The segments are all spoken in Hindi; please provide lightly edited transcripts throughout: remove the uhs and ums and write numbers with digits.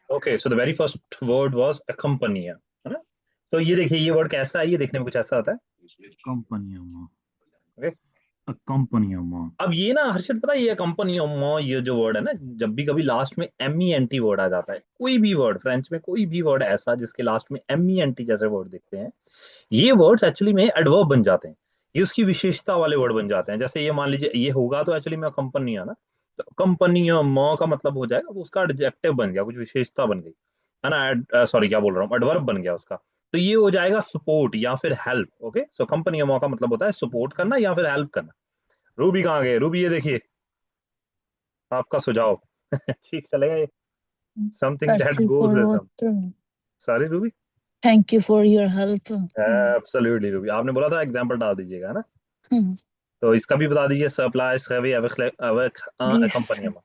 Okay, so the very first word was accompany, है ना? तो ये देखिए, ये वर्ड कैसा है, ये देखने में कुछ ऐसा होता है। कंपनियम। ओके, कंपनियम। अब ये ना हर्षित, पता है ये कंपनी और ये जो वर्ड है ना, जब भी कभी लास्ट में M E N T word आ जाता है, कोई भी वर्ड फ्रेंच में, कोई भी वर्ड ऐसा जिसके लास्ट में एम ई एन टी जैसे वर्ड दिखते हैं, ये वर्ड्स एक्चुअली में एडवर्ब बन जाते हैं। ये उसकी विशेषता वाले वर्ड बन जाते हैं। जैसे ये मान लीजिए, ये होगा तो एक्चुअली में कंपनी है ना, तो कंपनी म का मतलब हो जाएगा, वो उसका एडजेक्टिव बन गया, कुछ विशेषता बन गई, है ना? सॉरी, क्या बोल रहा हूँ, एडवर्ब बन गया उसका। तो ये हो जाएगा सपोर्ट या फिर हेल्प। ओके, सो कंपनी म का मतलब होता है सपोर्ट करना या फिर हेल्प करना। रूबी कहाँ गए? रूबी ये देखिए, आपका सुझाव ठीक चलेगा ये? Something that Thank you goes for with what? Some. Sorry Ruby. Thank you for your help. Absolutely Ruby, आपने बोला था एग्जांपल डाल दीजिएगा, है ना? Hmm. तो इसका भी बता दीजिए, supply survey avec This accompaniment।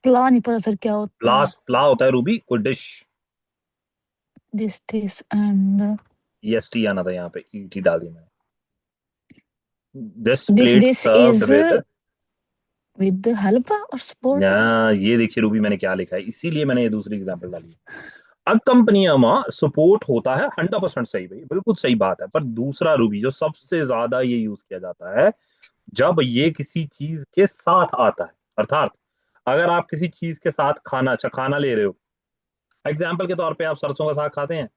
प्ला नहीं पता सर क्या होता है। प्लास, प्ला होता है रूबी कोई डिश। This and ईएसटी आना था यहाँ पे, ईटी डाल दी मैंने। This this plate this served is with. with the help or support. यहाँ ये देखिए रूबी, मैंने क्या लिखा है, इसीलिए मैंने ये दूसरी एग्जांपल डाली है। अब कंपनियां में सपोर्ट होता है, 100% सही भाई, बिल्कुल सही बात है। पर दूसरा रूबी जो सबसे ज्यादा ये यूज किया जाता है, जब ये किसी चीज के साथ आता है। अर्थात अगर आप किसी चीज के साथ खाना, अच्छा खाना ले रहे हो, एग्जाम्पल के तौर पे आप सरसों का साग खाते हैं।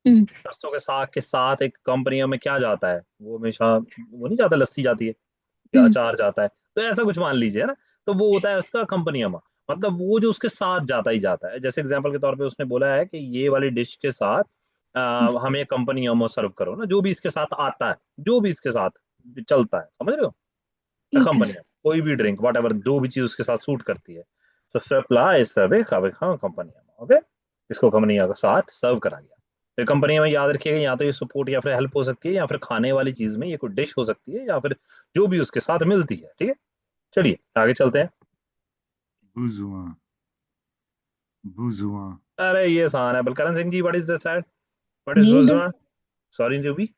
Hmm. सरसों के साग के साथ एक कंपनियों में क्या जाता है, वो हमेशा वो नहीं जाता, लस्सी जाती है या Hmm. अचार जाता है, तो ऐसा कुछ मान लीजिए, है ना? तो वो होता है उसका कंपनियों में, मतलब वो जो उसके साथ जाता ही जाता है। जैसे एग्जाम्पल के तौर पे उसने बोला है कि ये वाली डिश के साथ हमें कंपनियों में सर्व करो ना, जो भी इसके साथ आता है, जो भी इसके साथ चलता है, समझ रहे हो? ठीक है कंपनियां, कोई भी ड्रिंक वट एवर, जो भी चीज उसके साथ सूट करती है, तो सप्लाई सर्वे खावे खाओ कंपनियां। ओके, इसको कंपनियों के साथ सर्व करा गया। तो कंपनियों में याद रखिएगा, या तो ये सपोर्ट या फिर हेल्प हो सकती है, या फिर खाने वाली चीज में ये कोई डिश हो सकती है, या फिर जो भी उसके साथ मिलती है। ठीक है, चलिए आगे चलते हैं। बुजुआ। बुजुआ। अरे ये आसान है, Balkaran Singh ji, what is this sad? What is need बुजवा? Sorry Ruby.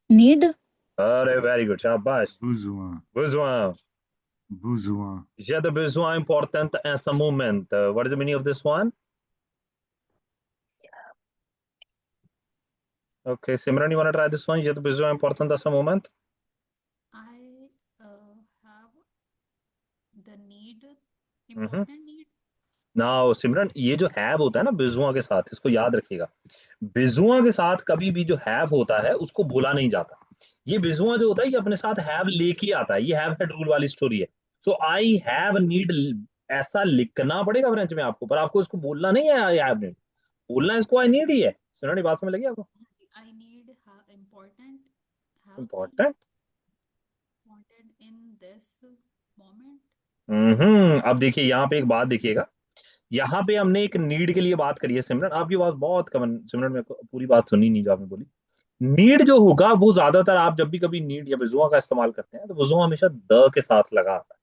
नीड अरे वेरी गुड, शाबाश। बुजुआ। बुजवा। बुजुआ। J'ai de besoin important en ce moment. What is the meaning of this one? Okay, Simran, you want to try this one? J'ai de besoin important en ce moment. I have the need, हम्म। important need. नाउ सिमरन, ये जो हैव होता है ना बिजुआ के साथ, इसको याद रखिएगा। बिजुआ के साथ कभी भी जो हैव होता है उसको बोला नहीं जाता। ये बिजुआ जो होता है ये अपने साथ हैव लेके आता है, ये हैव हेड रूल वाली स्टोरी है। सो आई हैव नीड, ऐसा लिखना पड़ेगा फ्रेंच में आपको, पर आपको इसको बोलना नहीं है आई हैव नीड, बोलना इसको आई नीड ही है। सिमरन, ये बात समझ लगी आपको? I need important help important. wanted in this moment. अब देखिए यहाँ पे एक बात देखिएगा, यहाँ पे हमने एक नीड के लिए बात करी है। सिमरन आपकी बात बहुत कम, सिमरन मेरे को पूरी बात सुनी नहीं जो आपने बोली। नीड जो होगा वो ज्यादातर आप जब भी कभी नीड या विजुआ का इस्तेमाल करते हैं, तो विजुआ हमेशा द के साथ लगा आता है।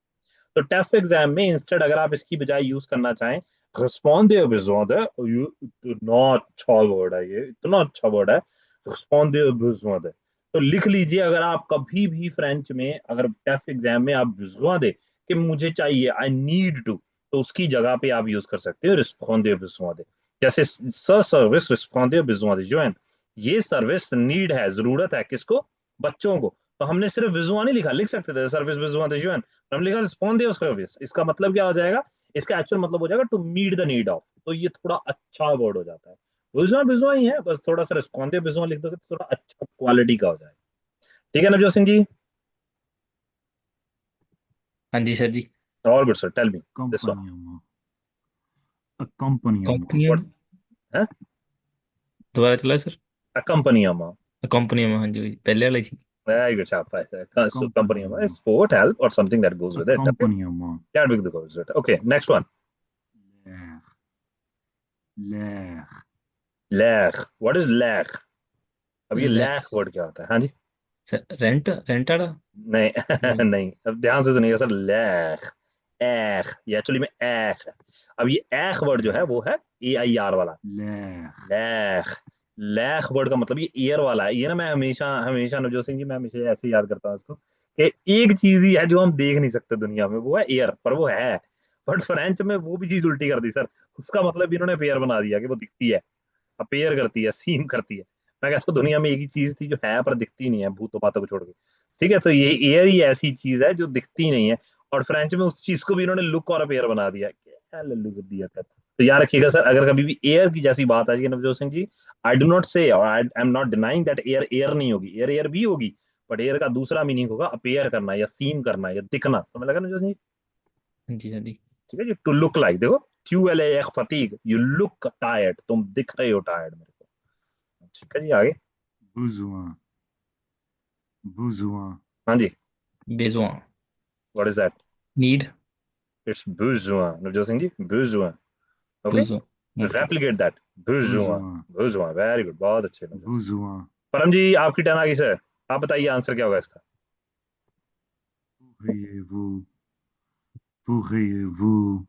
तो टेस्ट एग्जाम में इंस्टेड अगर आप इसकी बजाय यूज करना चाहें, रिस्पॉन्ड विजुआ दे, ये इतना अच्छा वर्ड है, ये इतना अच्छा वर्ड है, रिस्पॉन्ड विजुआ दे। तो लिख लीजिए, अगर आप कभी भी फ्रेंच में अगर टेस्ट एग्जाम में आप विजुआ दे कि मुझे चाहिए, आई नीड टू, तो उसकी जगह पे आप यूज कर सकते हो रिस्पॉन्ड विजुआ दे। जैसे सर्विस रिस्पॉन्ड विजुआ दे जो, ये सर्विस नीड है, जरूरत है किसको? बच्चों को। तो हमने सिर्फ विजुआ नहीं लिखा, लिख सकते थे सर्विस विजुआ दे, हमने लिखा रिस्पॉन्ड दे सर्विस। इसका मतलब क्या हो जाएगा? इसका एक्चुअल मतलब हो जाएगा to meet the need of. तो ये थोड़ा अच्छा वर्ड हो जाता है। विजुआ विजुआ ही है, बस थोड़ा सा रिस्पॉन्ड विजुआ लिख दोगे तो थोड़ा अच्छा क्वालिटी का हो जाएगा। ठीक है नवजोत सिंह जी? हाँ जी सर जी। और good sir, tell me this one. कंपनियम। कंपनियम। कंपनी व्हाट है? दोबारा चला सर। कंपनी, कंपनी में हाँ जी, वही पहले वाला ही थी। very good job. So company कंपनियम। is sport, help, or something that goes with it. Okay, कंपनियम। that will goes with it. Okay, next one. लेख। लेख। Lakh, what is lakh? अब ये ले, लैख वर्ड क्या होता है? हाँ जी। सर रेंट रेंट आड़ा। नहीं नहीं। नहीं, अब ध्यान से सुनिएगा सर। लैख, ऐख, ये एक्चुअली में ऐख है। अब ये ऐख वर्ड जो है वो है ए आई आर वाला। लेख। लैख, लैख वर्ड का मतलब ये ईयर वाला है। ये ना मैं हमेशा हमेशा नवजोत सिंह जी, मैं हमेशा ऐसे याद करता हूँ इसको कि एक चीज ही है जो हम देख नहीं सकते दुनिया में, वो है एयर, पर वो है। बट फ्रेंच में वो भी चीज उल्टी कर दी सर। उसका मतलब इन्होंने पेयर बना दिया कि वो दिखती है, अपेयर करती है, सीम करती है। मैं कहता हूँ दुनिया में एक ही चीज थी जो है पर दिखती नहीं है, भूतों बातों को छोड़ के। ठीक है, तो ये एयर ही ऐसी चीज है जो दिखती नहीं है, और फ्रेंच में उस चीज को भी इन्होंने लुक और अपेयर बना दिया। क्या लल्लू बुद्धि है। तो याद रखिएगा सर, अगर कभी भी एयर की जैसी बात आ जाएगी नवजोत सिंह जी, आई डू नॉट से और I am not denying that air air नहीं होगी, एयर एयर भी होगी, बट एयर का दूसरा मीनिंग होगा अपेयर करना या सीम करना या दिखना। समझ लगा नवजोत सिंह जी? हाँ जी, हाँ जी। ठीक है जी, टू लुक लाइक, देखो Q L A fatigue, you look tired, तुम दिख रहे हो टायर्ड मेरे को। ठीक है जी, आगे। besoin, besoin, हाँ जी, बेजुआ। What is that? Need. It's besoin Navjot Singh ji, besoin। Okay, बेजुआ। Okay. Replicate that, besoin। besoin, besoin, very good, बहुत अच्छे नवजोत सिंह। besoin, परम जी आपकी टर्न आ गई सर, आप बताइए आंसर क्या होगा इसका। pourriez-vous, pourriez-vous,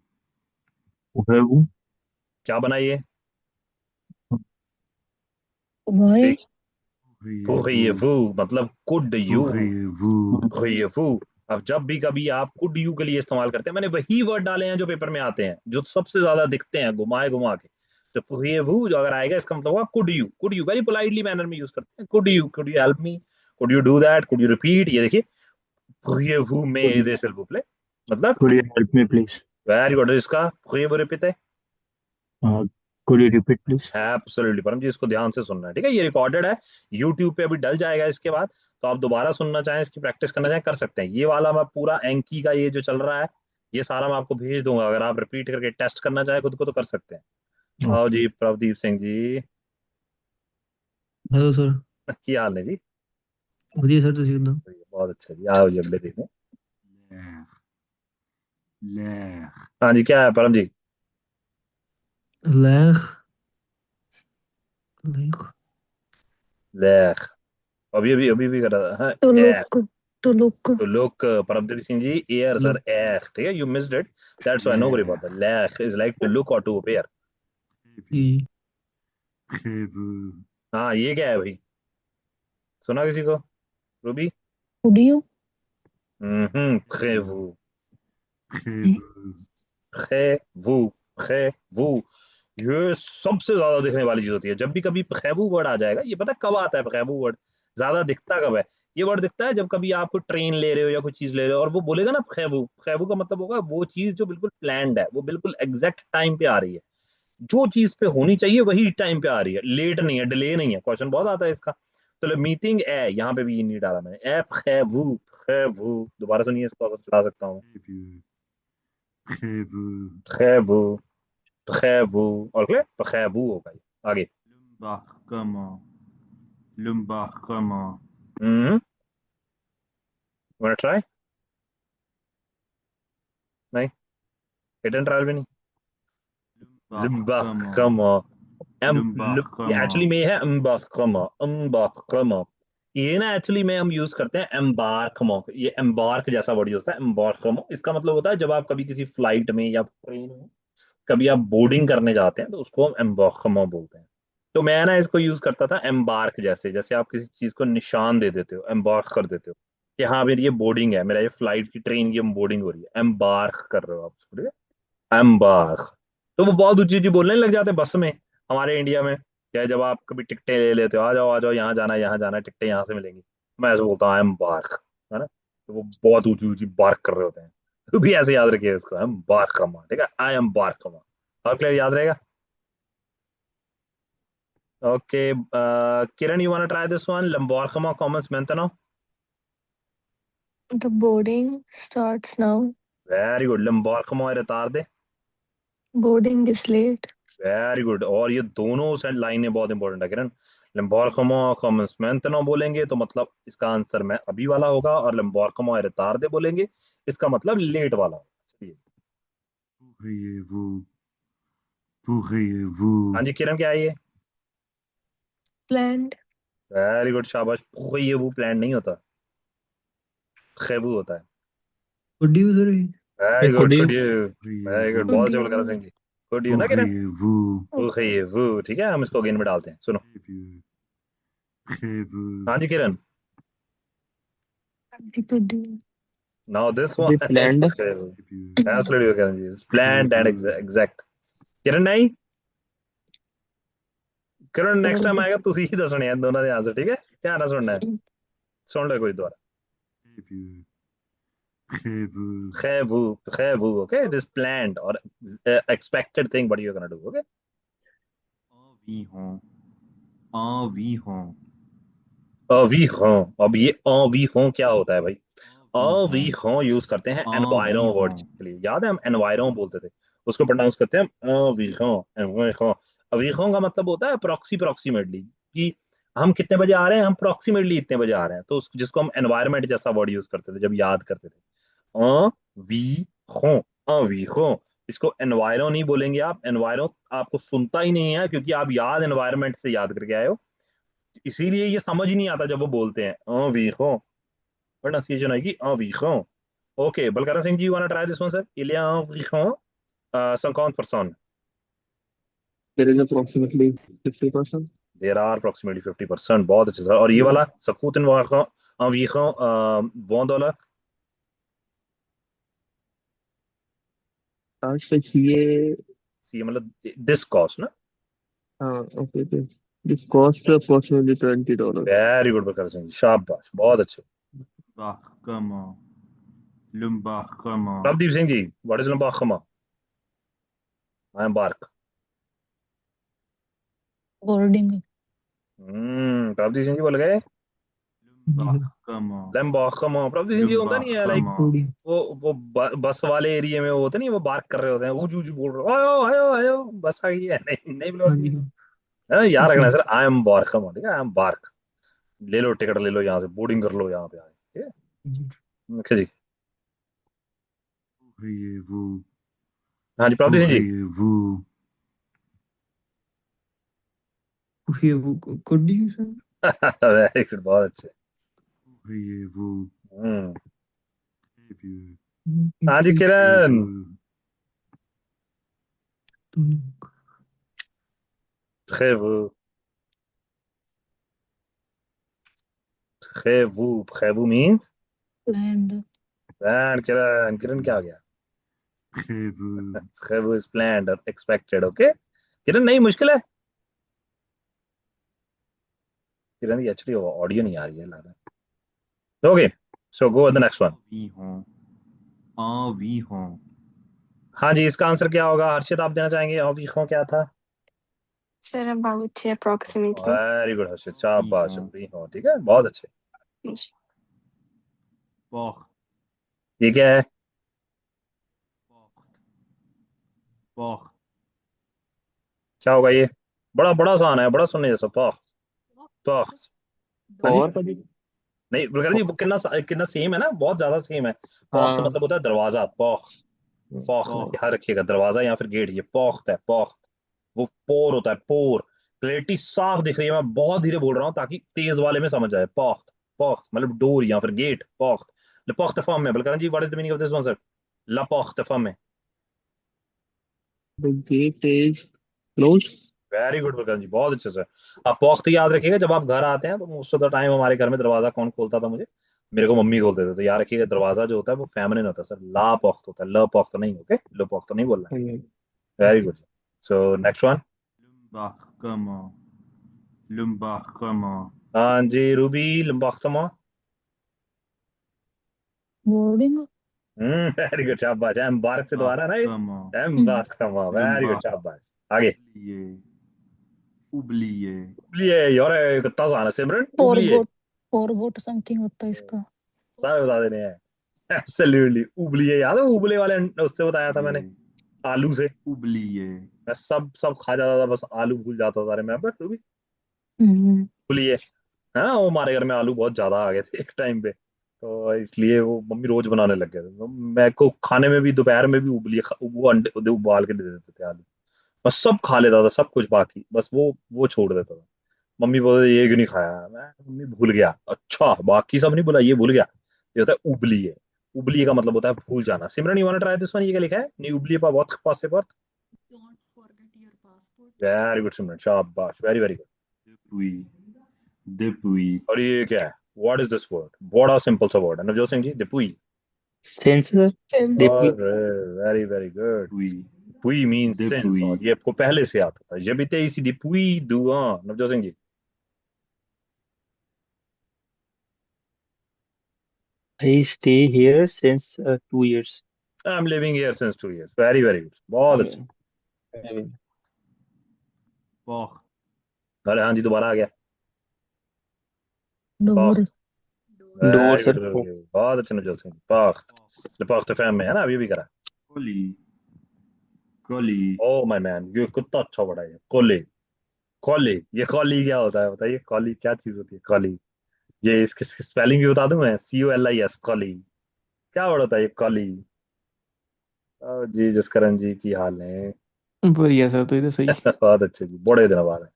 Pourrez-vous? क्या बनाइए? Why? pourriez-vous, pourriez-vous मतलब कुड यू। pourriez-vous, pourriez-vous, अब जब भी कभी आप कुड यू के लिए इस्तेमाल करते हैं, मैंने वही वर्ड डाले हैं जो पेपर में आते हैं, जो सबसे ज्यादा दिखते हैं घुमाए घुमा के। तो pourriez-vous जो अगर आएगा, इसका मतलब होगा could you. Could you very politely manner में यूज करते हैं, could you help me, could you do that, could you repeat. ये देखिए, pourriez-vous में Could they s'il vous plaît, मतलब could you help me, please? Very good. इसका pourriez-vous रिपीट है। Uh, could you repeat, please? Absolutely परम जी, इसको ध्यान से सुनना है, ठीक है? ये रिकॉर्डेड है, यूट्यूब पे अभी डल जाएगा इसके बाद। तो आप दोबारा सुनना चाहें, इसकी प्रैक्टिस करना चाहें, कर सकते हैं। ये वाला मैं पूरा एंकी का ये जो चल रहा है, ये सारा मैं आपको भेज दूंगा, अगर आप रिपीट करके टेस्ट करना चाहें खुद को तो कर सकते हैं। आओ Okay. जी प्रभदीप सिंह जी, हेलो सर। की हाल है जी? ਵਧੀਆ सर ਤੁਸੀਂ ਕਿਦਾਂ? बहुत अच्छा जी, आओ जी अगले देखने। l'air, l'air, हाँ जी, क्या है परम जी? ਲੈਖ ਲੈਖ लेख, अभी भी कर रहा था, हाँ To लेख। look. To look. तो लोग परमदीप सिंह जी, एयर सर, एख, ठीक है, you missed it, that's why no worry about l'air, that. लेख इज लाइक टू लुक और टू अपेयर। जी prévu, हाँ, ये क्या है भाई? सुना किसी को? Ruby? Would you? prévu, prévu, prévu, prévu, ये सबसे ज्यादा दिखने वाली चीज होती है। जब भी कभी prévu वर्ड आ जाएगा, ये पता है कब आता है prévu वर्ड? ज्यादा दिखता कब है? ये वर्ड दिखता है जब कभी आप ट्रेन ले रहे हो या कुछ चीज ले रहे हो और वो बोलेगा ना prévu, prévu का मतलब होगा वो चीज जो बिल्कुल प्लान्ड है, वो बिल्कुल एग्जैक्ट टाइम पे आ रही है, जो चीज पे होनी चाहिए वही टाइम पे आ रही है, लेट नहीं है, डिले नहीं है। क्वेश्चन बहुत आता है इसका। तो मीटिंग है, यहाँ पे भी ये नहीं डाला मैंने, ए prévu, prévu, दोबारा सुनिए इसको अगर चला सकता हूँ। prévu, prévu, prévu, prévu, और क्या prévu होगा ये। आगे। l'embarquement, l'embarquement, हम्म, ट्राई? नहीं, हिट एंड ट्रायल भी नहीं। l'embarquement, l'embarquement, ये एक्चुअली l'embarquement, में है embarquement, embarquement। ये ना एक्चुअली में हम यूज करते हैं embarquement, ये embark जैसा वर्ड यूज होता है embarquement। इसका मतलब होता है जब आप कभी किसी फ्लाइट में या ट्रेन में कभी आप बोर्डिंग करने जाते हैं तो उसको हम embarquement बोलते हैं। तो मैं ना इसको यूज करता था embark, जैसे जैसे आप किसी चीज को निशान दे देते हो, embark कर देते हो कि हाँ मेरी ये बोर्डिंग है, मेरा ये फ्लाइट की ट्रेन की बोर्डिंग हो रही है, embark कर रहे हो आप उसको, ठीक है, embark। तो वो बहुत ऊंची ऊंची बोलने लग जाते हैं बस में, हमारे इंडिया में। क्या जब आप कभी टिकटें ले लेते हो, आ जाओ यहाँ जाना है, टिकटें यहाँ से मिलेंगी, मैं ऐसे बोलता हूँ embark, है ना? तो वो बहुत ऊंची ऊंची बार्क कर रहे होते हैं। तो भी ऐसे याद रखिए इसको, embark कमा, ठीक है, आई एम बार्क कमा। और क्लियर याद रहेगा? Okay, Kiran, you want try this one, लंबार्कमा कॉमन्स मेंटेनो? The boarding starts now. Very good, लंबार्कमा रिटार्डे। Boarding is late. Very good, और ये दोनों सेंट लाइनें बहुत इंपॉर्टेंट है किरण। लंबार्कमा कॉमन्स मेंटेनो बोलेंगे तो मतलब इसका आंसर में अभी वाला होगा, और लंबार्कमा रिटार्डे बोलेंगे इसका मतलब लेट वाला होगा। चलिए। pourriez-vous, pourriez-vous, हाँ जी किरण, क्या है ये? Planned. वेरी गुड, शाबाश। ये वो प्लान नहीं होता, खेबू होता है। Good you sir. Very good, Could you? Good you, very good, pourriez-vous, बहुत Would अच्छा बोल you? Singh ji. Good you ना किरण? pourriez-vous, वो ठीक है, हम इसको गेन में डालते हैं, सुनो। prévu, prévu, हाँ जी किरण। Could you? Now this one They is planned. absolutely okay ji. It's planned and exact. किरण नहीं किरण नेक्स्ट टाइम आएगा तुसी ही दसने हैं दोनों दे आंसर ठीक है ध्यान ਨਾਲ सुनना है सुन ले कोई दोबारा खैबू okay it is planned or expected thing what you are going to do okay environ अब ये environ क्या होता है भाई environ यूज करते हैं environ वर्ड के लिए याद है हम environ बोलते थे उसको प्रोनाउंस करते हैं environ का मतलब होता है अप्रोक्सीमेटली कि हम कितने बजे आ रहे हैं हम अप्रोक्सीमेटली इतने बजे आ रहे हैं तो जिसको हम एनवायरमेंट जैसा वर्ड यूज करते थे जब याद करते थे environ इसको एनवायरो नहीं बोलेंगे आप एनवायरो आपको सुनता ही नहीं है क्योंकि आप याद एनवायरमेंट से याद करके आए हो इसीलिए ये समझ ही नहीं आता जब वो बोलते हैं environ pronunciation आएगी environ okay Balkaran Singh ji you wanna try this one sir il y a environ 50%. There is approximately 50%. There are approximately 50%. बहुत अच्छे सर और ये वाला सकूत environ $20. आज तक ये सी मतलब this cost ना okay. This cost approximately $20. very good Balkaran Singh जी शाबाश बहुत अच्छे Prabhdeep Singh ji what is lumbachama I am bark boarding Prabhdeep Singh ji बोल गए लंबाखमा प्रभदीप सिंह जी होता नहीं है लाइक वो बस वाले एरिया में वो होता नहीं वो बार्क कर रहे होते हैं ऊंची ऊंची बोल रहे आयो आयो आयो बस आ गई है नहीं बोलो याद रखना सर आई एम बार्कमा ठीक है आई एम बार्क ले लो टिकट ले लो यहाँ से बोर्डिंग कर लो यहाँ पे आए ठीक है अच्छा जी हाँ जी प्रभदीप सिंह जी could you sir very good बहुत अच्छे हाँ जी किरण खैबू मीन्स प्लान्ड किरण किरण क्या हो गया खैबू इज प्लान्ड और एक्सपेक्टेड ओके किरण नहीं मुश्किल है किरण की एक्चुअली ऑडियो नहीं आ रही है लग रहा है okay so go the next one हाँ जी इसका आंसर क्या होगा हर्षित आप देना चाहेंगे environ क्या था Sir, about approximately. Very good Harshit शाबाश environ ठीक है बहुत अच्छे Yes. ये क्या है क्या होगा ये बड़ा बड़ा आसान है बड़ा सुनने जैसा पॉख पॉख और नहीं बलकरण जी वो कितना सेम है ना बहुत ज्यादा सेम है पॉख तो मतलब होता है दरवाजा पॉख पॉख ध्यान रखिएगा दरवाजा या फिर गेट ये पॉख्त है पॉख्त वो पोर होता है पोर क्लैरिटी साफ दिख रही है मैं बहुत धीरे बोल रहा हूँ ताकि तेज वाले में समझ आए पॉख्त पॉख्त मतलब डोर या फिर गेट पॉख्त लपॉख्त फम में Balkaran ji what is the meaning of this one sir लपॉख्त फम में the gate is closed. वेरी गुड बलकरण जी बहुत अच्छे से आप पॉख्त याद रखिएगा जब आप घर आते हैं तो मोस्ट ऑफ द टाइम हमारे घर में दरवाजा कौन खोलता था मुझे मेरे को मम्मी खोलते थे तो याद रखिएगा दरवाजा जो होता है वो फेमिनिन होता है सर ला पॉख्त होता है ल पॉख्त नहीं ओके लो पॉख्त नहीं बोलना है very good so next one हाँ जी रूबी लंबाख्तमा बोर्डिंग वेरी गुड शाबाश एम बार्क से दोबारा ना एम बाख्तमा वेरी गुड शाबाश आगे उबलिए यार कितना आसान है सिमरन उबलिए फॉरगोट समथिंग होता है इसका सारे बता देने हैं एब्सोल्युटली उबलिए याद है उबले वाले उससे बताया था मैंने आलू से मैं सब खा जाता था बस आलू भूल जाता था मैं बट भी उबलिए हाँ वो हमारे घर में आलू बहुत ज्यादा आ गए थे एक टाइम पे तो इसलिए वो मम्मी रोज बनाने लग गए थे तो मैं को खाने में भी दोपहर में भी उबलिए वो अंडे उबाल के दे देते थे आलू बस सब खा लेता था सब कुछ बाकी बस वो छोड़ देता था मम्मी बोलते ये क्यों नहीं खाया मैं मम्मी भूल गया अच्छा बाकी सब नहीं बोला ये भूल गया ये होता है उबलिए उबलिए का मतलब होता है भूल जाना Simran you want to try this one ये क्या लिखा है नहीं उबलिए पा बहुत पास से बहुत Don't forget your passport. Very good Simran शाबाश वेरी वेरी गुड और ये क्या है व्हाट इज दिस वर्ड बड़ा सिंपल सा वर्ड है नवजोत सिंह जी दिपुई Sense, sir. Same. Depuis. Very very good Oui. पुई मींस Depuis. सेंस और ये आपको पहले से आता था j'habitais ici depuis 2 ans Navjot Singh ji I stay here since 2 years. I am living here since 2 years very very good बहुत अच्छा I mean, Porte. अरे हाँ जी दोबारा आ गया door door, very sir. Good बहुत अच्छा नवजोत सिंह पाख्त पाख्त फैम में है ना अभी भी करा Colis. Colis. Oh my man ये कितना अच्छा पढ़ा है कोले कॉली ये कॉली क्या होता है बताइए कॉली क्या चीज होती है कॉली ये इसकी स्पेलिंग भी बता दूं मैं COLIS कॉली क्या वर्ड होता है ये कॉली ओ जी जसकरण जी की हाल है बढ़िया सर तो इधर सही बहुत अच्छे जी बड़े दिन बाद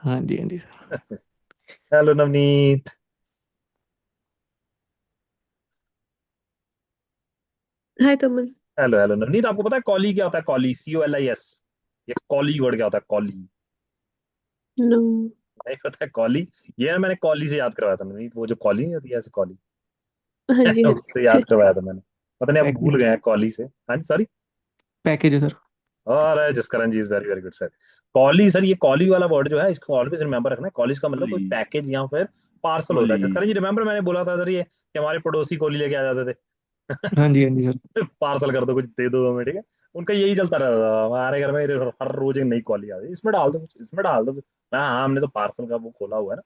हाँ जी सर हेलो नवनीत हाय तमन। हेलो हेलो नवनीत आपको पता है कॉली क्या होता है कॉली COLIS ये कॉली वर्ड क्या होता है कॉली नो। नहीं पता है कॉली ये ना मैंने कॉली से याद करवाया था नवनीत वो जो कॉली नहीं होती है ऐसे कॉली हाँ जी हाँ उससे याद जी। करवाया था मैंने पता नहीं आप भूल पैकेज गए हैं कॉली से हाँ जी सॉरी पैकेज है सर और Jaskaran ji is very very good sir कॉली सर ये कॉली वाला वर्ड जो है इसको ऑलवेज रिमेंबर रखना है कॉलीज का मतलब कोई Colis. पैकेज या फिर पार्सल होता है Colis. जसकरण जी रिमेंबर मैंने बोला था सर ये कि हमारे पड़ोसी कॉली लेके आ जाते थे हाँ जी सर पार्सल कर दो कुछ दे दो हमें ठीक है उनका यही चलता रहता था हमारे घर में हर रोज एक नई कॉली आती इसमें डाल दो कुछ इसमें डाल दो कुछ हाँ हमने तो पार्सल का वो खोला हुआ है ना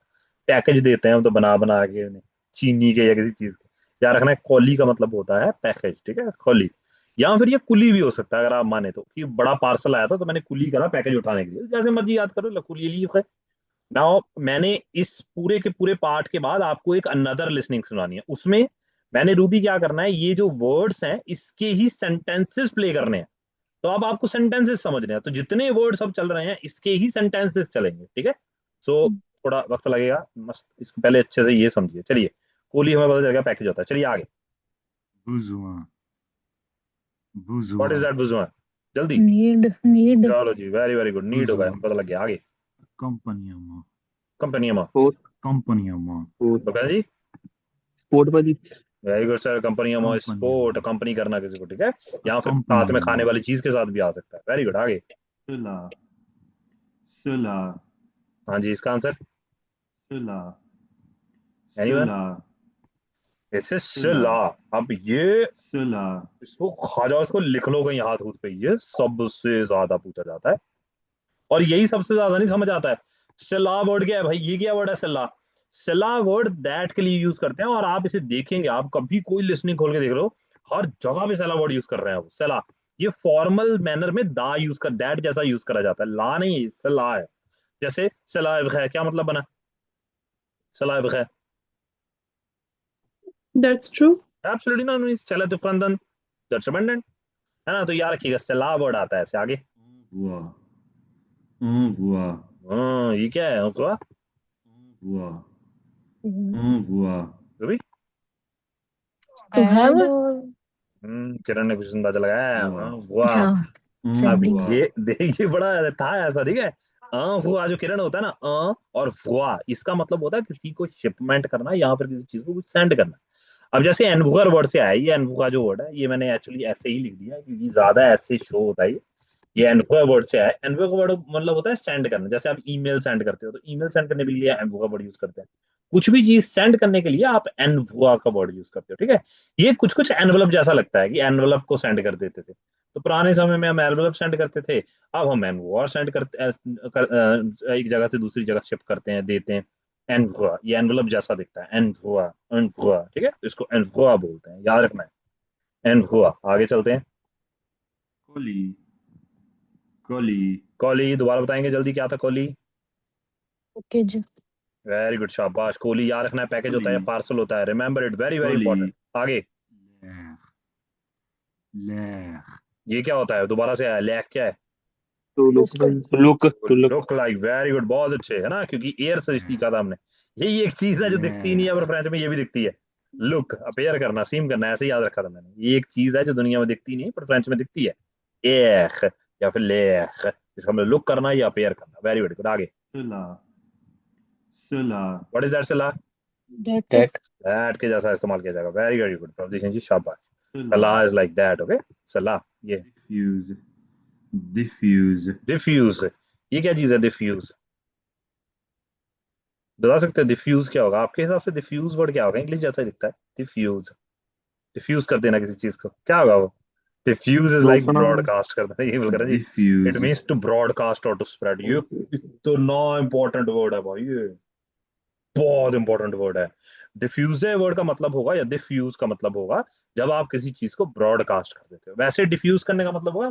पैकेज देते हैं हम तो बना बना के उन्हें चीनी के या किसी चीज के याद रखना है कॉली का मतलब होता है पैकेज ठीक है कॉली या फिर ये कुली भी हो सकता है अगर आप माने तो कि बड़ा पार्सल आया था तो मैंने कुली करा पैकेज उठाने के लिए जैसे मर्जी याद करो कुली ली है नाउ मैंने इस पूरे के पूरे पार्ट के बाद आपको एक अनदर लिसनिंग सुनानी है उसमें मैंने रूबी क्या करना है ये जो वर्ड्स हैं इसके ही सेंटेंसेस प्ले करने हैं तो अब आपको सेंटेंसेस समझने हैं तो जितने वर्ड्स अब चल रहे हैं इसके ही सेंटेंसेस चलेंगे ठीक है सो थोड़ा वक्त लगेगा मस्त इसको पहले अच्छे से ये समझिए चलिए कोली हमें पता चल गया पैकेज होता है चलिए आगे Besoin. What is Besoin. That बुजुआ जल्दी नीड चलो जी वेरी वेरी गुड नीड होगा हमें पता लग गया आगे Accompagnement. कंपनी में Sport. Accompagnement. Sport. बकरा जी Sport वाली. वेरी गुड सर कंपनी में स्पोर्ट Accompagnement. कंपनी करना किसी को ठीक है या फिर साथ में खाने Accompagnement. वाली चीज के साथ भी आ सकता है वेरी गुड आगे Cela. Cela. हाँ जी इसका आंसर Cela. Anyone Cela. इसे सिला अब ये Cela. इसको खा जाओ इसको लिख लो कहीं हाथ हूथ पे ये सबसे ज्यादा पूछा जाता है और यही सबसे ज्यादा नहीं समझ आता है सिला वर्ड क्या है भाई ये क्या वर्ड है सिला सिला वर्ड दैट के लिए यूज करते हैं और आप इसे देखेंगे आप कभी कोई लिसनिंग खोल के देख लो हर जगह पे सिला वर्ड यूज कर रहे हैं वो सिला ये फॉर्मल मैनर में दा यूज कर दैट जैसा यूज करा जाता है ला नहीं है सिला है जैसे सिला है क्या मतलब बना सिला है दैट्स ट्रू। एब्सोल्युटली नॉट सिला दुकानदार दैट्स है ना तो याद रखिएगा सिला वर्ड आता है ऐसे आगे Envoi. Envoi. ये क्या है क्या Envoi. Envoi. Ravi to have Kiran ने कुछ अंदाजा लगाया वाह। वाह अच्छा अब Envoi. ये देखिए बड़ा था ऐसा ठीक है फुआ जो किरण होता है ना और फुआ इसका मतलब होता है किसी को शिपमेंट करना या फिर किसी चीज को कुछ सेंड करना अब जैसे एनवुगर वर्ड से आया ये एनवुगा जो वर्ड है ये मैंने एक्चुअली ऐसे ही लिख दिया क्योंकि ज्यादा ऐसे शो होता है ये एनवुगा वर्ड से आया एनवुगा वर्ड मतलब होता है सेंड करना जैसे आप ईमेल सेंड करते हो तो ईमेल सेंड करने के लिए एनवुगा वर्ड यूज करते हैं कुछ भी चीज सेंड करने के लिए आप एनवुगा का वर्ड यूज करते हो ठीक है ये कुछ कुछ एनवलप जैसा लगता है कि एनवलप को सेंड कर देते थे तो पुराने समय में हम एनवलप सेंड करते थे अब हम एनवुआ सेंड करते एक जगह से दूसरी जगह शिफ्ट करते हैं देते हैं एनवुआ ये एनवलप जैसा दिखता है एनवुआ एनवुआ ठीक है तो इसको एनवुआ बोलते हैं याद रखना है एनवुआ आगे चलते हैं Colis. Colis. कॉली दोबारा बताएंगे जल्दी क्या था कॉली पैकेज वेरी गुड शाबाश कोली याद रखना है पैकेज होता है Colis. पार्सल होता है remember it very very Colis. Important आगे L'air. L'air. ये क्या होता है दोबारा से आया लैक क्या है To look. To look. Look like very good बहुत अच्छे है ना क्योंकि एयर से सीखा था हमने यही एक चीज है जो दिखती नहीं है पर फ्रेंच में ये भी दिखती है लुक अपेयर करना सीम करना ऐसे याद रखा था मैंने ये एक चीज है जो दुनिया में दिखती नहीं है पर फ्रेंच में दिखती है एख या फिर लेख इसका मतलब लुक करना या अपेयर करना वेरी गुड आगे Cela. Cela. What is that सला दैट That. दैट के जैसा इस्तेमाल किया जाएगा वेरी वेरी गुड प्रभुदेशन जी शाबाश Salah is like that, okay? Salah, ये diffuse, diffuse, diffuse, ये क्या चीज है diffuse? बता सकते हो diffuse क्या होगा आपके हिसाब से? diffuse वर्ड क्या होगा? इंग्लिश जैसा ही दिखता है, diffuse, diffuse कर देना किसी चीज को, क्या होगा वो? diffuse is like रोकना। broadcast कर देना, ये बोल रहा जी। it diffuse, means to broadcast or to spread। ये इतना इंपॉर्टेंट वर्ड है भाई, ये बहुत इंपॉर्टेंट वर्ड है। डिफ्यूज वर्ड का मतलब होगा, या डिफ्यूज का मतलब होगा जब आप किसी चीज को ब्रॉडकास्ट कर देते हो। वैसे डिफ्यूज करने का मतलब होगा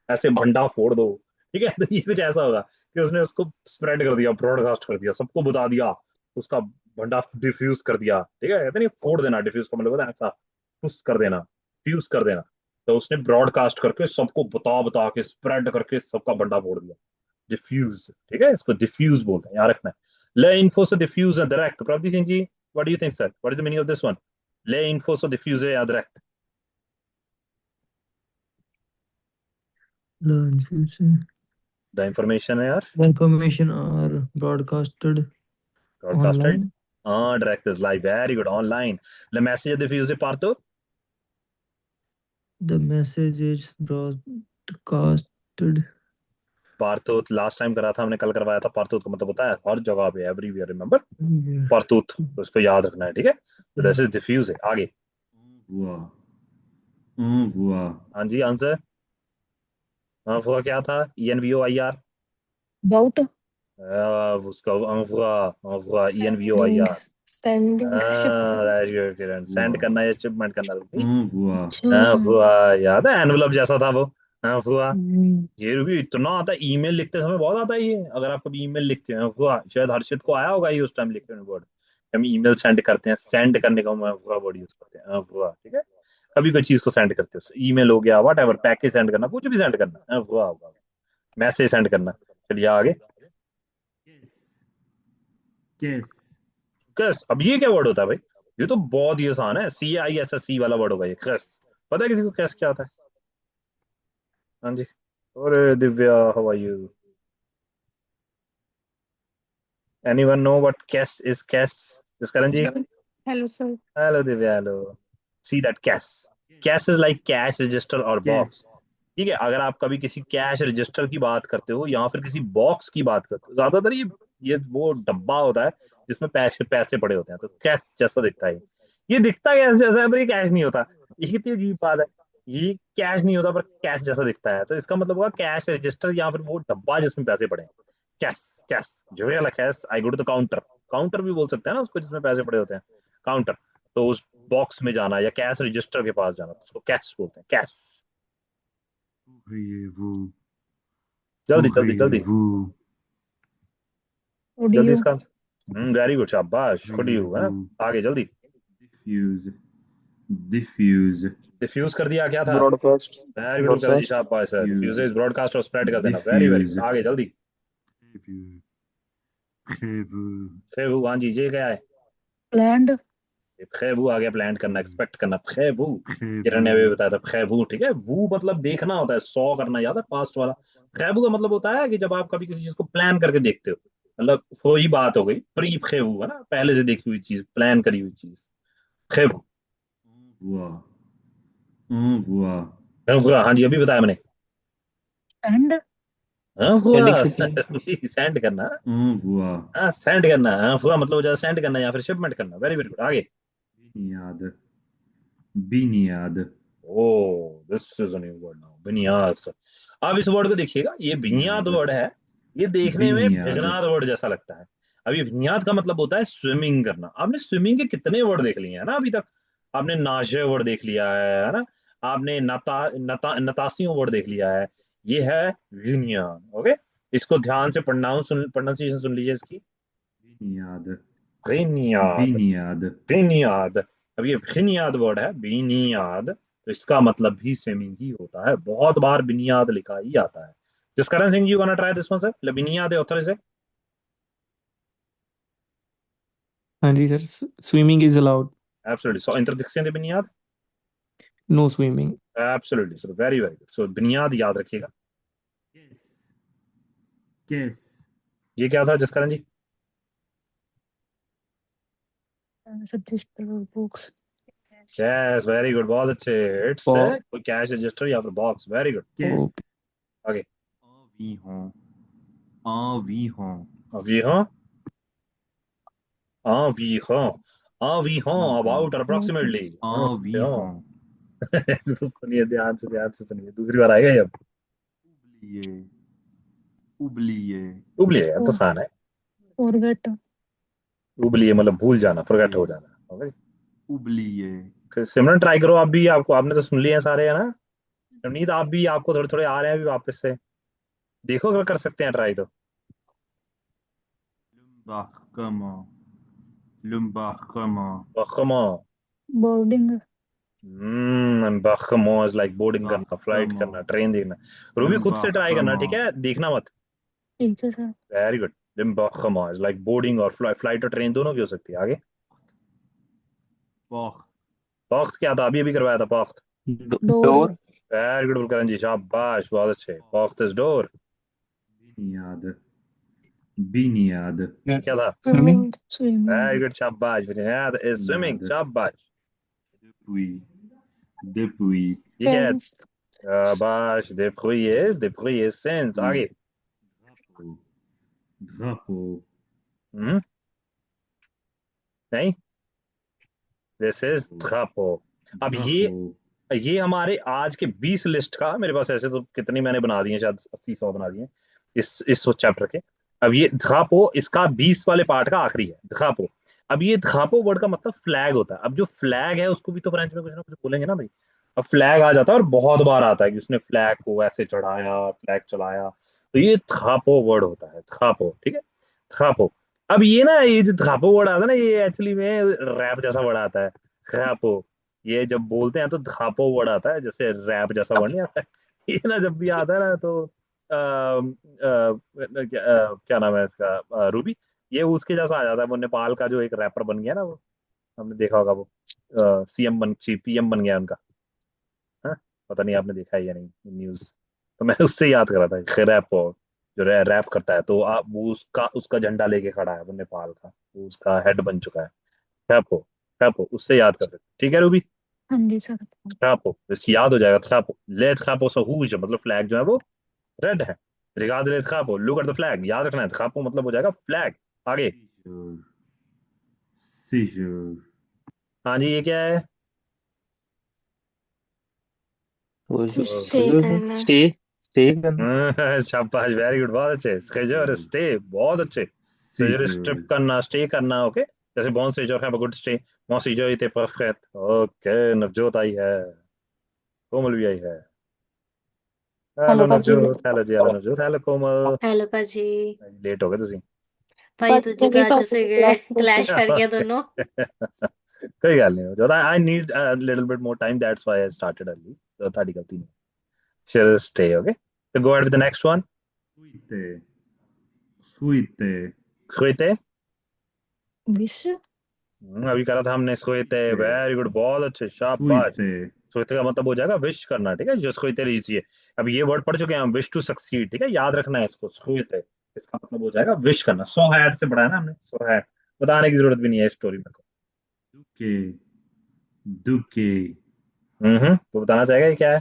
ऐसे भंडा फोड़ दो, ठीक है? तो ये कुछ ऐसा होगा कि उसने उसको स्प्रेड कर दिया, ब्रॉडकास्ट कर दिया, सबको बता दिया, उसका भंडा डिफ्यूज कर दिया, ठीक है? कहते नहीं फोड़ देना, डिफ्यूज का मतलब होता है ऐसा फुस कर देना, फ्यूज कर देना। तो उसने ब्रॉडकास्ट करके सबको बता बता के स्प्रेड करके सबका भंडा फोड़ दिया, डिफ्यूज, ठीक है? इसको डिफ्यूज बोलते हैं, याद रखना है। Le infoso diffuse and direct। Pravdi Singh ji, what do you think, sir? What is the meaning of this one? Le infoso diffuse and direct। The information The information है यार, information are broadcasted broadcasted। online. हाँ, direct is live, very good, online। Le message diffuse parto, The message is broadcasted पार्थोत लास्ट टाइम करा था हमने, कल करवाया था। पार्थोत का मतलब होता है हर जगह पे, एवरीवेयर, रिमेंबर everywhere. पार्थोत, तो इसको याद रखना है, ठीक है? तो दिस इज डिफ्यूज है। आगे envoie, envoie, हाँ जी, आंसर। हाँ, वो क्या था? ENVOIR, About उसका sending, ENVOIR। sending ship. किरण, सेंड envoie, करना या शिपमेंट करना भी। envoie, हाँ अच्छा। हुआ, याद है एनवलप जैसा था वो। हाँ हुआ, हम्म, ये भी इतना आता है, ईमेल लिखते समय बहुत आता है ये। अगर आप कभी ईमेल लिखते हैं, हुआ, शायद हर्षित को आया होगा ये उस टाइम लिखते हैं वर्ड। हम ईमेल सेंड करते हैं, सेंड करने का हुआ वर्ड यूज करते हैं, हाँ हुआ, ठीक है? कभी कोई चीज को सेंड करते हो, ईमेल हो गया, वट एवर, पैकेज सेंड करना, कुछ भी सेंड करना, हाँ हुआ होगा, मैसेज सेंड करना। चलिए आगे। caisse, caisse, कस, अब ये क्या वर्ड होता है भाई? ये तो बहुत ही आसान है, CISSC वाला वर्ड होगा ये, कस। पता है किसी को कस क्या होता है? हाँ जी। और Divya, how are you? Anyone know what cash is? Cash is Karan ji. Hello, sir. Hello Divya, hello. See that cash, cash is like cash register और बॉक्स, caisse, ठीक है? अगर आप कभी किसी कैश रजिस्टर की बात करते हो या फिर किसी बॉक्स की बात करते हो, ज्यादातर ये वो डब्बा होता है जिसमें पैसे पैसे पड़े होते हैं, तो कैश जैसा दिखता है। ये दिखता कैश जैसा है पर ये कैश नहीं होता, ये कितनी अजीब बात है। ये कैश नहीं होता पर कैश जैसा दिखता है, तो इसका मतलब होगा कैश रजिस्टर या फिर वो डब्बा जिसमें पैसे पड़े हैं। कैश, कैश, जो है cash. I go to the counter, counter भी बोल सकते हैं ना उसको जिसमें पैसे पड़े होते हैं, काउंटर। तो उस बॉक्स में जाना या कैश रजिस्टर के पास जाना, तो उसको कैश बोलते हैं, कैश। pourriez-vous, जल्दी जल्दी जल्दी pourriez-vous, जल्दी audio, इसका आंसर। वेरी गुड, शाबाश, खुद ही हुआ है। pourriez-vous, आगे जल्दी। diffuse, diffuse, डिफ्यूज कर दिया, क्या था? Broadcast. Very good Karan ji, broadcast. शाबाश sir. Diffuse diffuse, is broadcast और स्प्रेड कर देना, वेरी वेरी गुड। diffuse, आगे जल्दी। prévu, prévu, खेबू, हाँ जी, ये क्या है? planned, खेबू आ गया, प्लान करना, एक्सपेक्ट करना, खेबू। किरण ने अभी prévu, बताया था खेबू, ठीक है? वो मतलब देखना होता है, सौ करना, याद है पास्ट वाला? खेबू का मतलब होता है कि जब आप कभी किसी चीज को प्लान करके देखते हो, मतलब वही बात हो गई, प्री खेबू है ना, पहले से देखी हुई चीज, प्लान करी हुई चीज, खेबू। envoie, envoie, हाँ जी, अभी बताया मैंने। and हाँ सेंडिंग हुआ, शिपिंग। सेंड करना। envoie, हाँ, सेंड करना, हाँ हुआ मतलब हो जाता है सेंड करना या फिर शिपमेंट करना, वेरी वेरी गुड। आगे। baignade, baignade, oh, this is a new word now, बुनियाद। अब इस वर्ड को देखिएगा, ये बुनियाद baignade, वर्ड है। ये देखने में baignade, भिगनाद वर्ड जैसा लगता है। अब ये बुनियाद का मतलब होता है स्विमिंग करना। आपने स्विमिंग के कितने वर्ड देख लिए हैं ना अभी तक? आपने नाजे वर्ड देख लिया है ना? आपने नतासियों वर्ड देख लिया है। ये है बुनियाद, ओके? इसको ध्यान से प्रोनाउंसिएशन सुन लीजिए इसकी। baignade, बुनियाद, baignade, बुनियाद। अब ये बुनियाद वर्ड है, बुनियाद, तो इसका मतलब भी स्विमिंग ही होता है। बहुत बार बुनियाद लिखा ही आता है। Jaskaran Singh, you want try this one sir? बुनियाद है ऑथर से। हाँ जी sir, swimming is allowed. Absolutely, so introduction दे बुनियाद। No swimming. Absolutely sir, very very good. So बुनियाद याद रखिएगा। caisse, caisse, ये क्या था Jaskaran ji? register books, cash, very good, बहुत अच्छे। इट्स Bo- कोई कैश रजिस्टर या फिर बॉक्स, वेरी गुड। Guess. आगे। Environ. अभी हाँ, अभी हाँ, अभी हाँ, अबाउट अप्रोक्सीमेटली। Environ. सुनिए, ध्यान से सुनिए, दूसरी बार आएगा ये अब। Oublier. Oublier. उबलिए, अब तो आसान है। फॉरगेट। उबलिए मतलब भूल जाना, फॉरगेट हो जाना। Okay, Oublier. सिमरन ट्राई करो आप भी, आपको, आपने तो सुन लिए हैं सारे, है ना? नवनीत आप भी, आपको थोड़े थोड़े आ रहे हैं अभी वापस से, देखो अगर कर सकते हैं ट्राई तो। L'embarquement. L'embarquement. बखमो, बोर्डिंग। बखमो इज लाइक बोर्डिंग करना, फ्लाइट करना, Embarquement. ट्रेन देखना। रूबी खुद से ट्राई करना, ठीक है, देखना मत। ठीक है सर। Very good. बखमो इज लाइक बोर्डिंग और फ्लाइट और ट्रेन दोनों की हो सकती है। आगे। Porte. पख्त क्या था? अभी अभी करवाया था पख्त। डोर। Door. वेरी गुड बुलकरन जी, शाबाश, बहुत अच्छे। पख्त इज डोर। Biniade. Biniade. क्या था? Swimming. स्विमिंग। वेरी गुड, शाबाश। बिनियाद इज स्विमिंग, Biniade. शाबाश। Depuis. Depuis. ठीक है, सेंस। शाबाश। depuis is since। आगे। Drapeau. Drapeau. हम्म, नहीं, दिस इज ड्रापो। अब Drapeau. ये हमारे आज के 20 लिस्ट का, मेरे पास ऐसे तो कितनी मैंने बना दी है, शायद 80-100 बना दिए हैं इस चैप्टर के। अब ये ड्रापो इसका 20 वाले पार्ट का आखिरी है, ड्रापो। अब ये ड्रापो वर्ड का मतलब फ्लैग होता है। अब जो फ्लैग है उसको भी तो फ्रेंच में कुछ ना कुछ बोलेंगे ना भाई। अब फ्लैग आ जाता है, और बहुत बार आता है कि उसने फ्लैग को ऐसे चढ़ाया, फ्लैग चलाया, तो ये ड्रापो वर्ड होता है, ड्रापो। ठीक है, ड्रापो। अब ये ना, ये जो ड्रापो वर्ड आता है ना, ये एक्चुअली में रैप जैसा वर्ड आता है, ड्रापो। ये जब बोलते हैं तो धापो वर्ड आता है, जैसे रैप जैसा वर्ड नहीं आता है। ये ना जब भी आता है ना तो क्या नाम है इसका, रूबी, ये उसके जैसा आ जाता है। वो नेपाल का जो एक रैपर बन गया ना, वो हमने देखा होगा, वो सीएम बन, पीएम बन गया उनका। हाँ, पता नहीं आपने देखा है या नहीं न्यूज। तो मैं उससे याद कर रहा था, रैप जो रैप करता है, तो आप वो उसका उसका झंडा लेके खड़ा है वो नेपाल का, वो उसका हेड बन चुका है। रैपो, रैपो, उससे याद कर सकते, ठीक है रूबी? हाँ जी सर। Trapo, इससे याद हो जाएगा। Trapo, ले Trapo so huge, मतलब फ्लैग जो है वो रेड है। रिगार्ड ले Trapo, look at the flag, याद रखना है। Trapo मतलब हो जाएगा फ्लैग। आगे। Séjour. Séjour. हाँ जी, ये क्या है? तो स्टे करना। stay करना। शाबाश, वेरी गुड, बहुत अच्छे। सेजर, स्टे, बहुत अच्छे। Seizure, strip Séjour. करना, स्टे करना। ओके, जैसे बॉन सेजर है, गुड स्टे, बॉन सेजर इते परफेक्ट। ओके, नवजोत आई है, कोमल भी आई है। हेलो हेलो बाजी। नवजोत, हेलो जी, हेलो नवजोत, हेलो कोमल। हेलो बाजी। लेट हो गए तुसी। भाई तुझे भी आज से क्लैश कर गया दोनों। कोई गल नहीं, जो I need little bit more time, that's why I started early, तो ਤੁਹਾਡੀ ਗਲਤੀ ਨਹੀਂ। Share stay. ओके, तो go ahead with the next one. Fruité. Fruité. खोते, विश। अभी करा था हमने खोते। वेरी गुड, बहुत अच्छे, शाबाश। Fruité. खोते का मतलब हो जाएगा विश करना, ठीक है, जो खोते लीजिए। अब ये वर्ड पढ़ चुके हैं हम, विश टू सक्सीड, ठीक है, याद रखना है इसको। खोते इसका मतलब हो जाएगा विश करना। सो हैड से पढ़ा है ना हमने, सो हैड, बताने की जरूरत भी नहीं है स्टोरी में को। Douquet. Douquet. तो बताना चाहेगा ये क्या है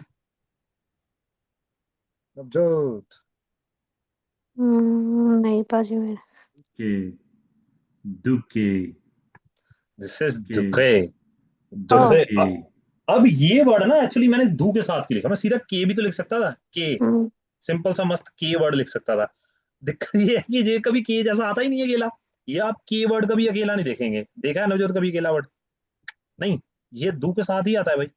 नवजोत? नहीं बाजी मेरे। Douquet. Douquet. This is Douquet. दुखे, दुखे। Douquet. अब ये वर्ड ना एक्चुअली मैंने दू के साथ क्यों लिखा? मैं सीधा के भी तो लिख सकता था, के, सिंपल सा मस्त के वर्ड लिख सकता था। दिक्कत ये है कि ये कभी के जैसा आता ही नहीं है अकेला। ये आप के वर्ड कभी अकेला नहीं देखेंगे, देखा है नवजोत कभी अकेला वर्ड? नहीं, ये दू के साथ ही आता है भाई।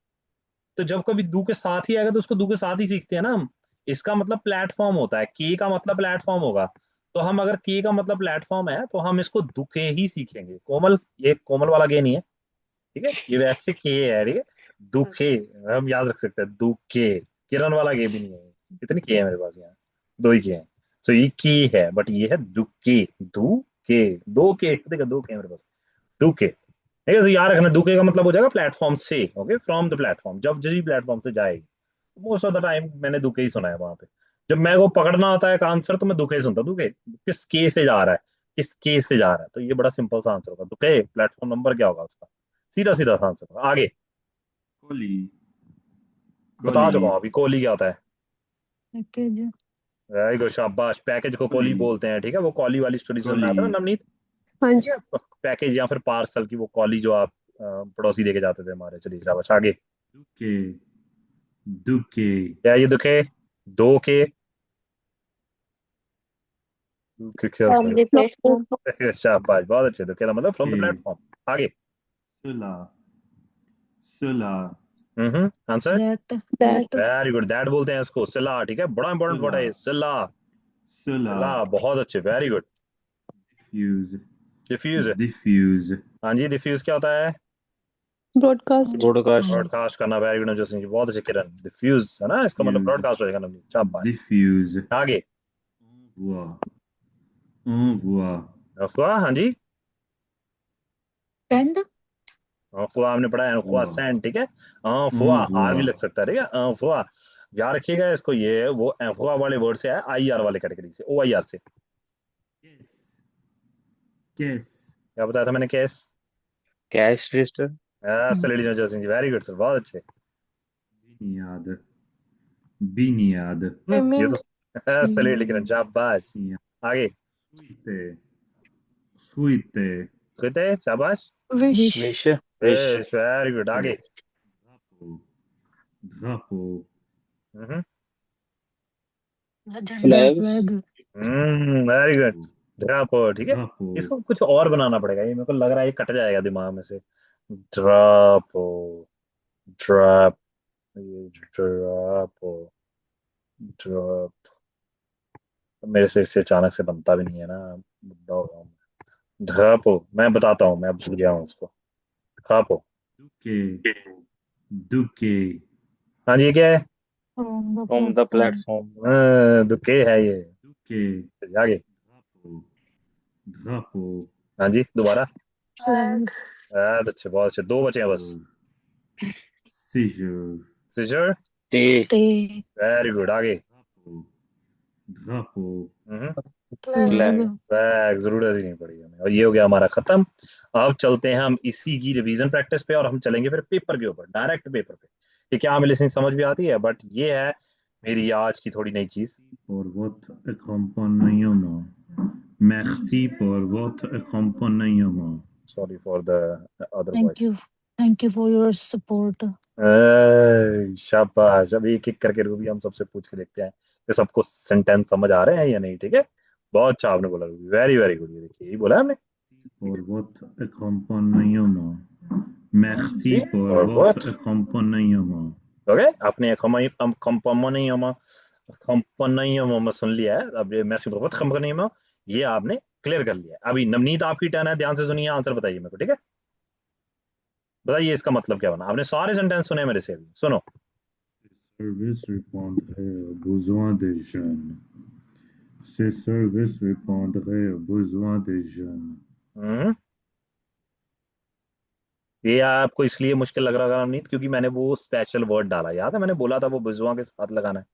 तो जब कभी दू के साथ ही आएगा तो उसको दू के साथ ही सीखते हैं ना हम। इसका मतलब प्लेटफॉर्म होता है, के का मतलब प्लेटफॉर्म होगा। तो हम अगर के का मतलब प्लेटफॉर्म है तो हम इसको दुखे ही सीखेंगे। कोमल, ये कोमल वाला के नहीं है, ठीक है, ये वैसे के है, ठीक है। दुखे हम याद रख सकते हैं, दुखे। किरण वाला के भी नहीं है। कितनी के है मेरे पास यहाँ? दो ही के हैं। तो ये की है, बट ये है दुखे, दू के, दो के, देखो दो के हैं मेरे पास, दुखे। ठीक है, तो याद रखना, दुखे का मतलब हो जाएगा प्लेटफॉर्म से। ओके, फ्रॉम द प्लेटफॉर्म, जब जिस प्लेटफॉर्म से जाएगी। मोस्ट ऑफ द टाइम मैंने दुखे ही सुना है वहां पे। जब मेरे को पकड़ना होता है एक आंसर तो मैं दुखे ही सुनता हूँ। दुखे किस के से जा रहा है, किस के से जा रहा है, तो ये बड़ा सिंपल सा आंसर होगा, दुखे प्लेटफॉर्म नंबर क्या होगा उसका, सीधा सीधा सा आंसर होगा। आगे। कोली बता चुका कोली हूँ अभी, कोली क्या होता है? पैकेज। वेरी गुड, शाबाश। पैकेज को कोली कोली बोलते हैं, ठीक है। वो कॉली वाली स्टोरी सुन रहा था कोली ना नवनीत? हाँ जी। पैकेज या फिर पार्सल की वो कॉली जो आप पड़ोसी लेके जाते थे हमारे। चलिए शाबाश, आगे। दुके दुके क्या ये दुखे? दो के? दुखे क्या होता फ्रॉम द प्लेटफॉर्म। है? शाबाश, बहुत अच्छे। दुखे का मतलब फ्रॉम द के प्लेटफॉर्म। आगे। सुला सुला answer. That. That. Very good, that बोलते हैं इसको, सिला, ठीक है। बड़ा इंपॉर्टेंट वर्ड सुला है ये, सिला। सुला सिला, बहुत अच्छे, very good. diffuse diffuse. diffuse हाँ जी, डिफ्यूज क्या होता है? Broadcast. broadcast, ब्रॉडकास्ट करना। वेरी गुड नवजोत सिंह जी, बहुत अच्छे। किरण, डिफ्यूज है ना, इसका मतलब diffuse ब्रॉडकास्ट हो जाएगा नवनीत, शाबाश। diffuse आगे। envoie अफवाह, हाँ जी। टेंड। अफवाह हमने पढ़ा है, अफवाह envoie सैंड, ठीक है। अफवाह आर भी लग envoie सकता है, ठीक है। अफवाह, याद रखिएगा इसको, ये वो अफवाह वाले वर्ड से है, आई आर वाले कैटेगरी से, ओ आई आर से। caisse caisse क्या बताया था मैंने? केस। cash register, absolutely Navjot Singh ji, very good sir, बहुत अच्छे। biniade biniade ये पेमेंट। तो एब्सोल्युटली किरण, शाबाश। आगे। suite suite कहते हैं, शाबाश। Wish. wish, wish, very good, आगे। drapeau drapeau हम्म झंडा, flag, फ्लैग। Very good. ड्राप, ठीक है। drapeau इसको कुछ और बनाना पड़ेगा, ये मेरे को लग रहा है ये कट जाएगा दिमाग में से। Drop, drop, drop, drop. मेरे से इससे अचानक से बनता भी नहीं है ना, बुड्ढा हो गया हूँ मैं। ड्राप, मैं बताता हूँ, मैं भूल गया हूँ उसको। ड्राप। duque duque हाँ जी, ये क्या है? From the from the platform. platform, दुखे है ये। duque आगे। drapeau drapeau हाँ जी, दोबारा। फ्लैग। अच्छे, बहुत अच्छे, दो बचे हैं बस। séjour सिजर। stay, stay. वेरी गुड, आगे। drapeau drapeau flag, flag. Bag, जरूरत ही नहीं पड़ी हमें। और ये हो गया हमारा खत्म। अब चलते हैं हम इसी की रिवीजन प्रैक्टिस पे, और हम चलेंगे फिर पेपर के ऊपर, डायरेक्ट पेपर पे। ये क्या हमें लिसनिंग समझ भी आती है, बट ये है मेरी आज की थोड़ी नई चीज। pour votre accompagnement. Merci pour votre accompagnement. Sorry for the other thank voice. You. Thank you for your support. शाबाश। अब एक एक करके रूबी हम सबसे पूछ के देखते हैं कि सबको सेंटेंस समझ आ रहे हैं या नहीं, ठीक है। बहुत अच्छा आपने बोला रूबी, वेरी वेरी गुड। ये देखिए, यही बोला हमने। Pour votre accompagnement. Merci pour और votre what? accompagnement. ओके, आपने कंपनी सुन लिया है। अब ये मैसी बहुत कंपनी में, ये आपने क्लियर कर लिया है। अभी नवनीत आपकी टर्न है, ध्यान से सुनिए, आंसर बताइए मेरे को, ठीक है। बताइए इसका मतलब क्या बना। आपने सारे सेंटेंस सुने मेरे से, अभी सुनो। Service répondrait aux besoins des jeunes. Ce service répondrait aux besoins des jeunes. हम्म ये आपको इसलिए मुश्किल लग रहा होगा नवनीत, क्योंकि मैंने वो स्पेशल वर्ड डाला, याद है मैंने बोला था वो बिजुआ के साथ लगाना है।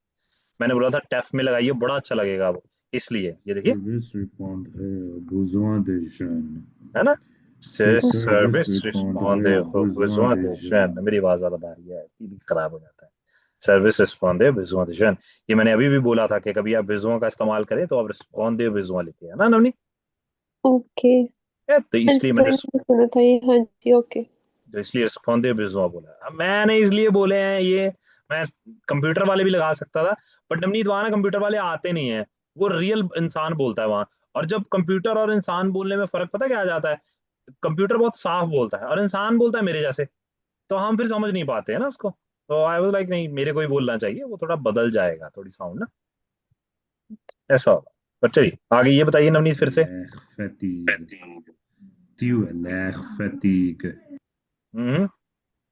मैंने बोला था टेफ में लगाइए, बड़ा अच्छा लगेगा वो, इसलिए ये देखिए, Service répondrait aux besoins des jeunes. है ना। Ce service service répondrait रिस्पॉन्डे aux besoins des jeunes. मेरी आवाज ज्यादा भारी है, टीवी खराब हो जाता है। सर्विस रिस्पॉन्डे बिजुआ डिशन, ये मैंने अभी भी बोला था कि कभी आप बिजुआ का इस्तेमाल करें तो आप रिस्पॉन्डे बिजुआ लिखिए, है ना नवनीत। Okay. तो हाँ जी, इसलिए मैंने, मैंने सुना था ये। हाँ जी, ओके। तो इसलिए रिस्पॉन्डे बिजुआ बोला। अब मैंने इसलिए बोले हैं ये, मैं कंप्यूटर वाले भी लगा सकता था, बट नवनीत वहां ना कंप्यूटर वाले आते नहीं है, वो रियल इंसान बोलता है वहां। और जब कंप्यूटर और इंसान बोलने में फर्क पता क्या आ जाता है, कंप्यूटर बहुत साफ बोलता है और इंसान बोलता है मेरे जैसे, तो हम फिर समझ नहीं पाते हैं ना उसको। तो आई वाज लाइक नहीं, मेरे को ही बोलना चाहिए, वो थोड़ा बदल जाएगा, थोड़ी साउंड ना, ऐसा होगा। पर चलिए आगे, ये बताइए नवनीत फिर से। L'air fatigue. Tu as l'air fatigue. Hmm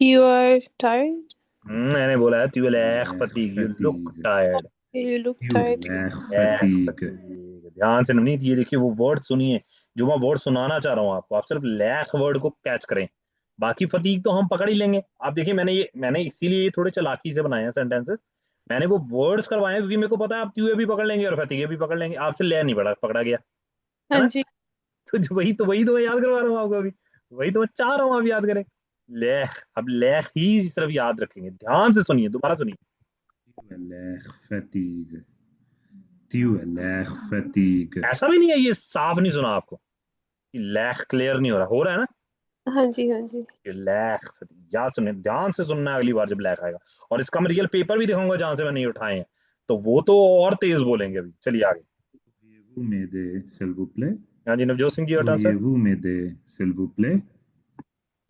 You are tired? मैंने बोला है you lack L'air fatigue, you look fatigue. Tired. You look Tu as tired. l'air lack fatigue. Fatigue, ध्यान से नवनीत, ये देखिए वो वर्ड सुनिए जो मैं वर्ड सुनाना चाह रहा हूँ आपको, आप सिर्फ लैक वर्ड को कैच करें, बाकी फटीग तो हम पकड़ ही लेंगे। आप देखिए, मैंने इसीलिए ये थोड़े चालाकी से बनाए हैं सेंटेंसेस। मैंने वो वर्ड्स करवाए हैं क्योंकि मेरे को पता है आप त्यूए भी पकड़ लेंगे और फतीगे भी पकड़ लेंगे, आपसे ले नहीं पकड़ा गया, है हाँ ना। जी। तो वही तो मैं याद करवा रहा हूँ आपको अभी, वही तो मैं चाह रहा हूँ आप याद करें। लेख, अब लेख ही सिर्फ याद रखेंगे, ध्यान से सुनिए, दोबारा सुनिए। Tu es l'air fatigue. Tu es l'air fatigue. ऐसा भी नहीं है ये साफ नहीं सुना आपको कि लेख क्लियर नहीं हो रहा है ना? हाँ जी हाँ जी ये लेख याद सुनिए, ध्यान से सुनना है अगली बार जब लेख आएगा। और इसका मैं रियल पेपर भी दिखाऊंगा जहां से मैंने ये उठाए हैं, तो वो तो और तेज बोलेंगे अभी। चलिए आगे। Pourriez-vous m'aider, s'il vous plaît? हाँ जी, नवजोत सिंह जी हटा sir, Pourriez-vous m'aider, s'il vous plaît?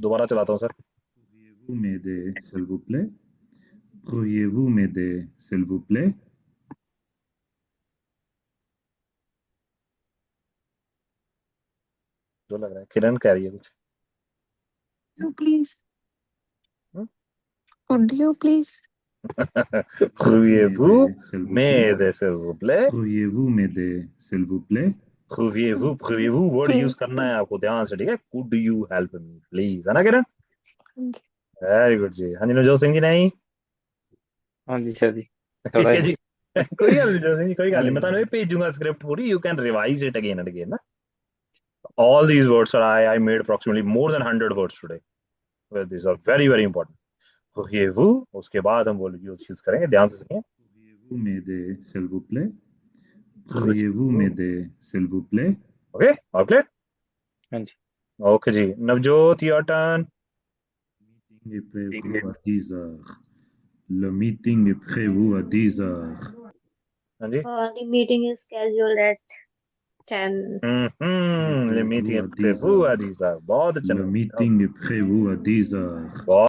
दोबारा चलाता हूँ sir. Pourriez-vous m'aider, s'il vous plaît? Pourriez-vous m'aider, s'il vous plaît? जो लग रहा है किरण कह रही है कुछ। You please. Hmm? Could you please? Pourriez-vous s'il vous plaît? m'aider s'il vous plaît? Pourriez-vous m'aider, s'il vous plaît? Pourriez-vous word Okay. Use करना है आपको ध्यान से, ठीक है? Could you help me please, है ना किरण? वेरी गुड जी। हाँ जी नवजोत सिंह जी नहीं हाँ जी सर जी ठीक थोड़ा है जी, कोई गल नहीं नवजोत सिंह जी, कोई गल नहीं, मैं ਤੁਹਾਨੂੰ भेजूंगा स्क्रिप्ट पूरी, you can revise it again and again ना। All these words are I made approximately more than 100 words today. Well, these are very very important. Pourriez-vous, उसके बाद हम वो यूज करेंगे, ध्यान से सुनिए। Pourriez-vous m'aider, s'il vous plaît? Pourriez-vous m'aider, s'il vous plaît? Okay और क्लियर? हाँ जी ओके जी, Navjot your turn. Meeting est prévu à 10 heures. Le meeting est prévu à 10 heures. हाँ जी। The meeting is scheduled at 10. ले meeting Prévu à 10 prévu à heures. 10 heures, बहुत अच्छा Le Navjot, meeting est prévu à 10 heures. बहुत